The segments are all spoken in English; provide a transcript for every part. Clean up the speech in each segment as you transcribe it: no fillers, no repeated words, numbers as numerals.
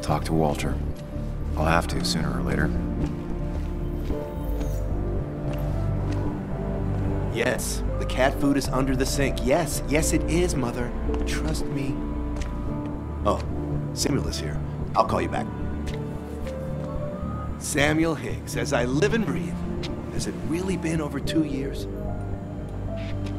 talk to Walter. I'll have to, sooner or later. Yes, the cat food is under the sink. Yes, yes it is, Mother. Trust me. Oh, Samuel's here. I'll call you back. Samuel Higgs, as I live and breathe. Has it really been over 2 years?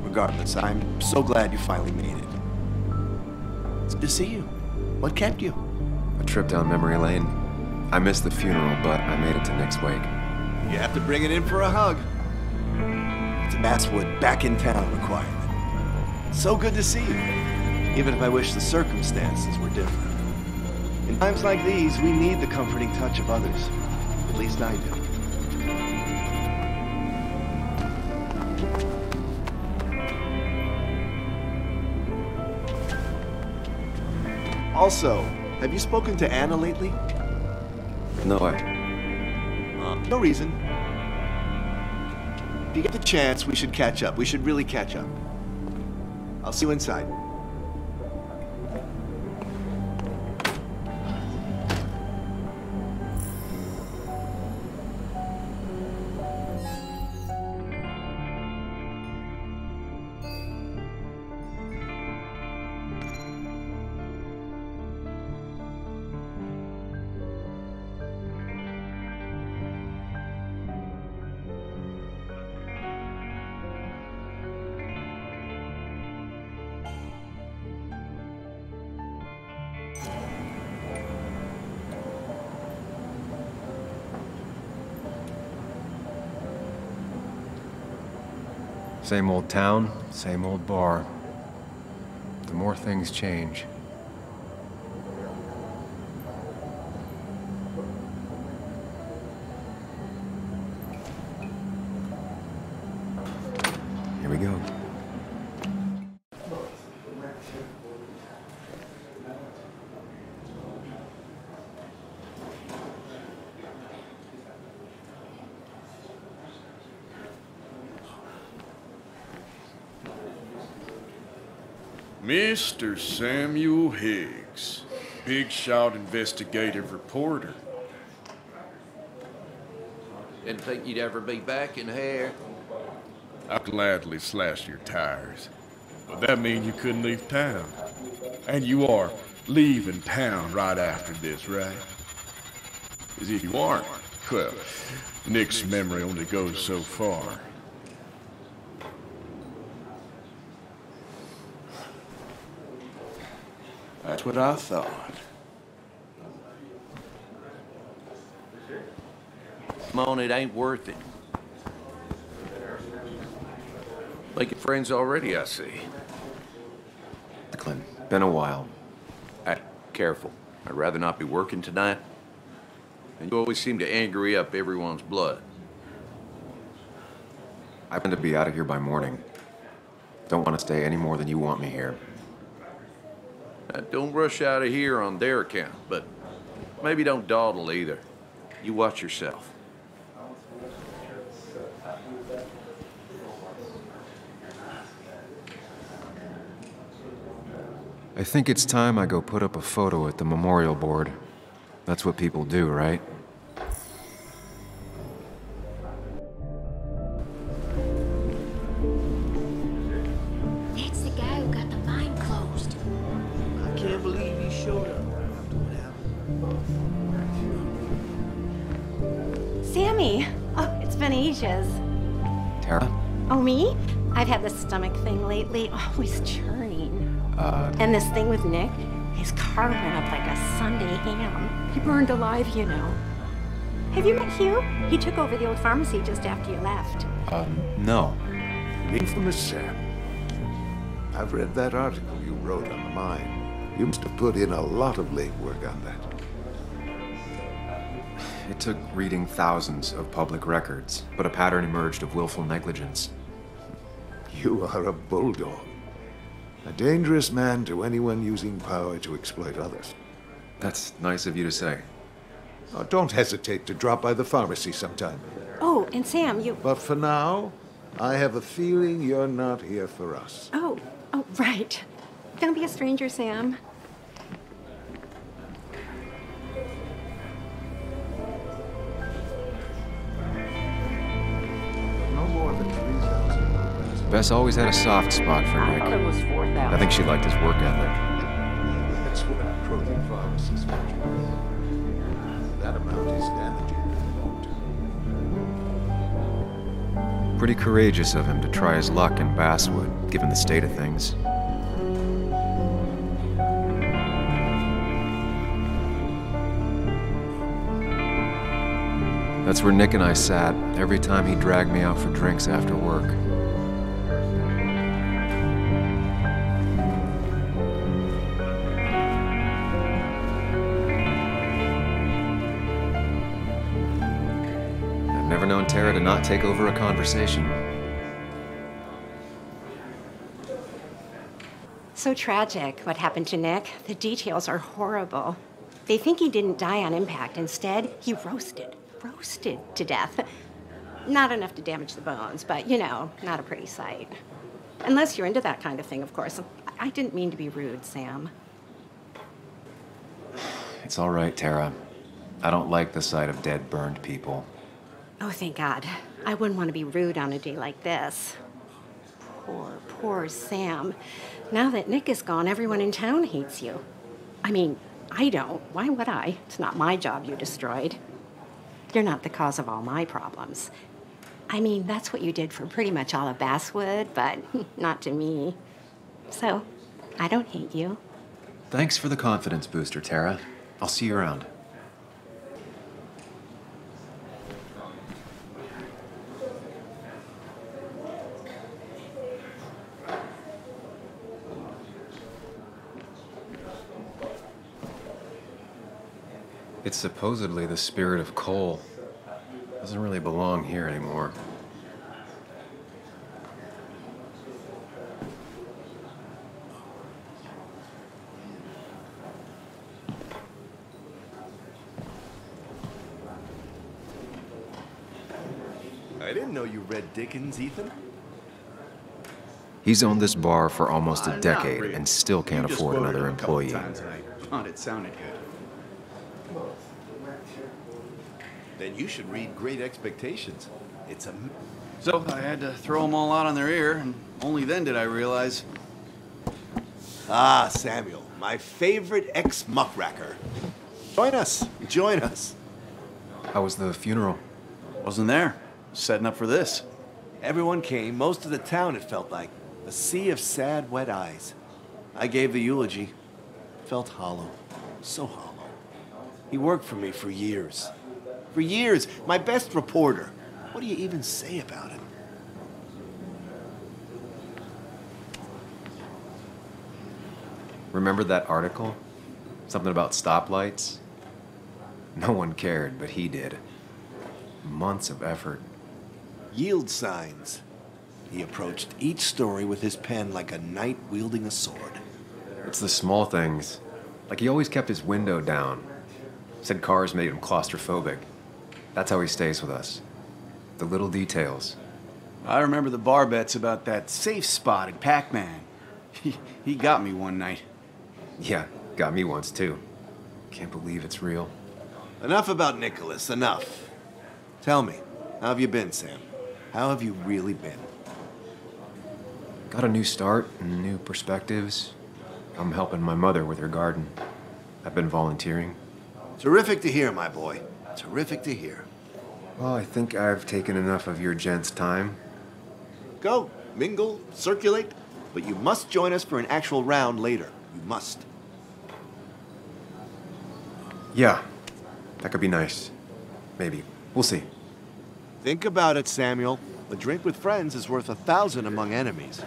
Regardless, I'm so glad you finally made it. It's good to see you. What kept you? A trip down memory lane. I missed the funeral, but I made it to Nick's wake. You have to bring it in for a hug. It's a Basswood back in town requirement. So good to see you, even if I wish the circumstances were different. In times like these, we need the comforting touch of others. At least I do. Also, have you spoken to Anna lately? No way. No reason. If you get the chance, we should catch up. We should really catch up. I'll see you inside. Same old town, same old bar. The more things change. Here we go. Mr. Samuel Higgs, big shot investigative reporter. Didn't think you'd ever be back in here. I'll gladly slash your tires. But that mean you couldn't leave town. And you are leaving town right after this, right? 'Cause if you aren't, well, Nick's memory only goes so far. That's what I thought. Come on, it ain't worth it. Making friends already, I see. Clint, been a while. Hey, careful. I'd rather not be working tonight. And you always seem to angry up everyone's blood. I plan to be out of here by morning. Don't want to stay any more than you want me here. Don't rush out of here on their account, but maybe don't dawdle either. You watch yourself. I think it's time I go put up a photo at the memorial board. That's what people do, right? That's the guy who got the mine closed. I can't believe he showed up. Sammy! Oh, it's been ages. Tara? Oh, me? I've had this stomach thing lately, always churning. And this thing with Nick, his car went up like a Sunday ham. He burned alive, you know. Have you met Hugh? He took over the old pharmacy just after you left. No. Infamous Sam. I've read that article you wrote on the mine. You must have put in a lot of legwork on that. It took reading thousands of public records, but a pattern emerged of willful negligence. You are a bulldog. A dangerous man to anyone using power to exploit others. That's nice of you to say. Oh, don't hesitate to drop by the pharmacy sometime. Oh, and Sam, you... But for now, I have a feeling you're not here for us. Oh, right. Don't be a stranger, Sam. Bess always had a soft spot for I thought it Nick. was 4,000. I think she liked his work ethic. That's what Croton pharmacists measure. That amount is damaging to the long term. Pretty courageous of him to try his luck in Basswood, given the state of things. That's where Nick and I sat every time he dragged me out for drinks after work. I've never known Tara to not take over a conversation. So tragic, what happened to Nick. The details are horrible. They think he didn't die on impact. Instead, he roasted to death. Not enough to damage the bones, but, you know, not a pretty sight. Unless you're into that kind of thing, of course. I didn't mean to be rude, Sam. It's all right, Tara. I don't like the sight of dead, burned people. Oh, thank God. I wouldn't want to be rude on a day like this. Poor Sam. Now that Nick is gone, everyone in town hates you. I mean, I don't. Why would I? It's not my job you destroyed. You're not the cause of all my problems. I mean, that's what you did for pretty much all of Basswood, but not to me. So, I don't hate you. Thanks for the confidence booster, Tara. I'll see you around. It's supposedly the spirit of coal. Doesn't really belong here anymore. I didn't know you read Dickens, Ethan. He's owned this bar for almost a Not decade really. and still can't You just afford quoted another it a couple employee. times and I thought it sounded good. Then you should read Great Expectations. It's a... So I had to throw them all out on their ear, and only then did I realize. Ah, Samuel, my favorite ex-muckracker. Join us, join us. How was the funeral? Wasn't there. Setting up for this. Everyone came, most of the town, it felt like. A sea of sad, wet eyes. I gave the eulogy. Felt hollow. So hollow. He worked for me for years. For years, my best reporter. What do you even say about him? Remember that article? Something about stoplights? No one cared, but he did. Months of effort. Yield signs. He approached each story with his pen like a knight wielding a sword. It's the small things. Like he always kept his window down. Said cars made him claustrophobic. That's how he stays with us. The little details. I remember the bar bets about that safe spot in Pac-Man. He got me one night. Yeah, got me once too. Can't believe it's real. Enough about Nicholas, enough. Tell me, how have you been, Sam? How have you really been? Got a new start and new perspectives. I'm helping my mother with her garden. I've been volunteering. Terrific to hear, my boy. Terrific to hear. Well, I think I've taken enough of your gents' time. Go, mingle, circulate, but you must join us for an actual round later. You must. Yeah, that could be nice. Maybe. We'll see. Think about it, Samuel. A drink with friends is worth 1,000 among enemies.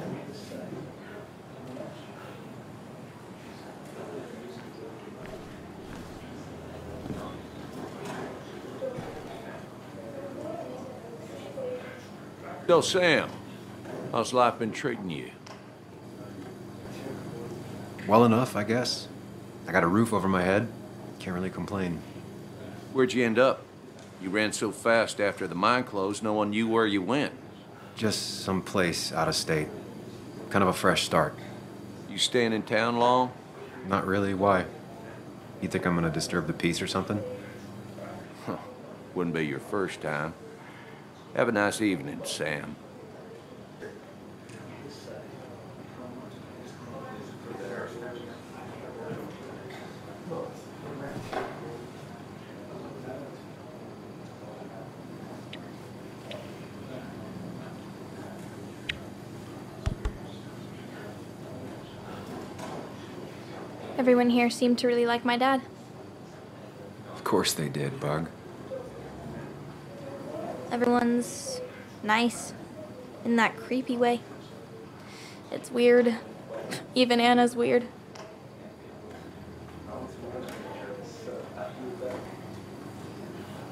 So, Sam, how's life been treating you? Well enough, I guess. I got a roof over my head. Can't really complain. Where'd you end up? You ran so fast after the mine closed, no one knew where you went. Just someplace out of state. Kind of a fresh start. You staying in town long? Not really. Why? You think I'm gonna disturb the peace or something? Huh. Wouldn't be your first time. Have a nice evening, Sam. Everyone here seemed to really like my dad. Of course they did, Bug. Everyone's nice in that creepy way. It's weird. Even Anna's weird.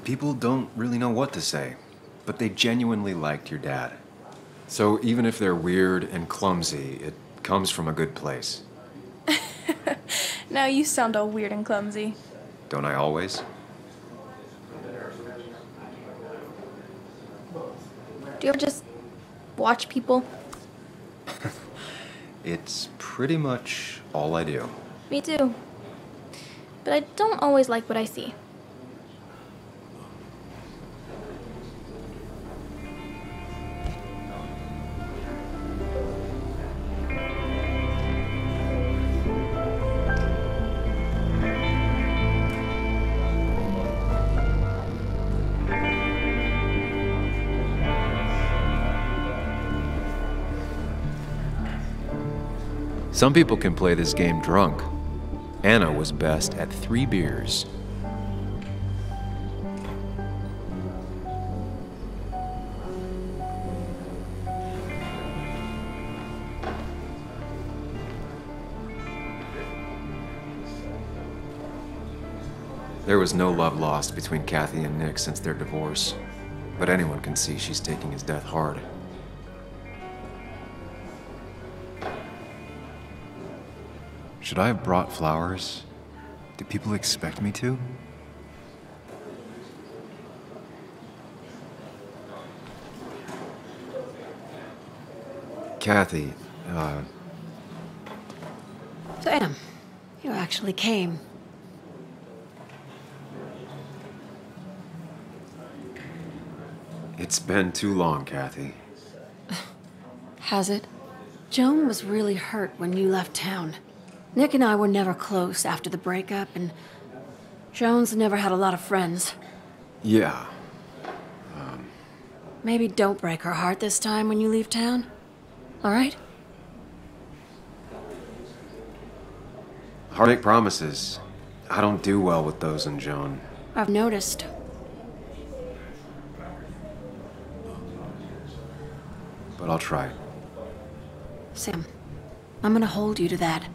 People don't really know what to say, but they genuinely liked your dad. So even if they're weird and clumsy, it comes from a good place. Now you sound all weird and clumsy. Don't I always? Do you ever just watch people? It's pretty much all I do. Me too. But I don't always like what I see. Some people can play this game drunk. Anna was best at 3 beers. There was no love lost between Kathy and Nick since their divorce, but anyone can see she's taking his death hard. Should I have brought flowers? Do people expect me to? Kathy, Sam, you actually came. it's been too long, Kathy. Has it? Joan was really hurt when you left town. Nick and I were never close after the breakup, and Joan's never had a lot of friends. Yeah. Maybe don't break her heart this time when you leave town. All right? Hard to make promises. I don't do well with those in Joan. I've noticed. But I'll try. Sam, I'm gonna hold you to that.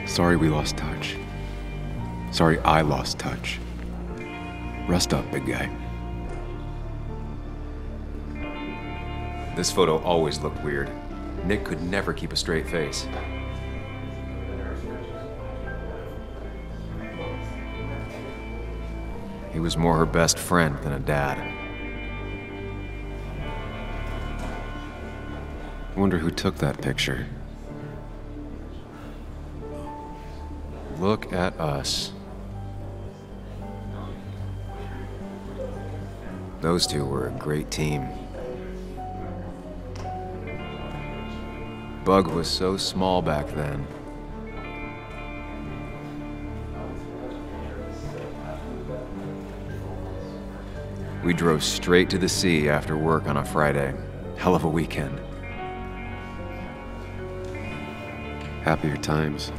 Sorry we lost touch. Sorry I lost touch. Rest up, big guy. This photo always looked weird. Nick could never keep a straight face. He was more her best friend than a dad. I wonder who took that picture. Look at us. Those two were a great team. Bug was so small back then. We drove straight to the sea after work on a Friday. Hell of a weekend. Happier times.